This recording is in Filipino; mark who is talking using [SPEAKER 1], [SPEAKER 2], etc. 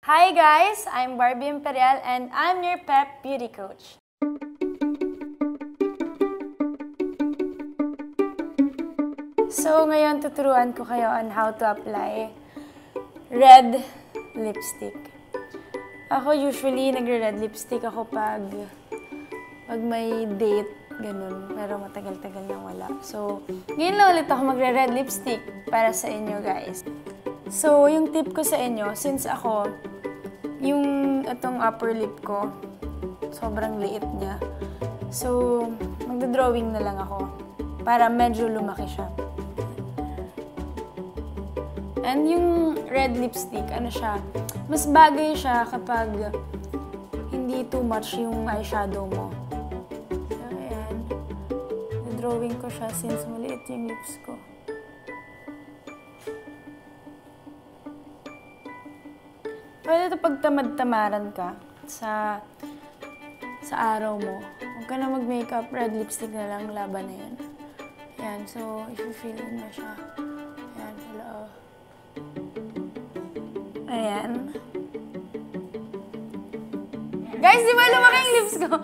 [SPEAKER 1] Hi guys! I'm Barbie Imperial and I'm your Pep Beauty Coach. So ngayon tuturuan ko kayo on how to apply red lipstick. Ako usually nagre-red lipstick ako pag may date, ganun. Pero matagal-tagal nang wala. So, ngayon lang ulit ako magre-red lipstick para sa inyo guys. So, yung tip ko sa inyo, since ako, yung itong upper lip ko, sobrang liit niya. So, magdodrawing na lang ako para medyo lumaki siya. And yung red lipstick, ano siya, mas bagay siya kapag hindi too much yung eyeshadow mo. So, ayan. Drawing ko siya since maliit yung lips ko. Pwede ito pag tamad-tamaran ka sa araw mo. Huwag ka na mag-makeup, red lipstick na lang, laban na yan. Ayan, so, i-fill in mo siya. Ayan, sa loob. Ayan. Guys, di ba lumaki yung lips ko?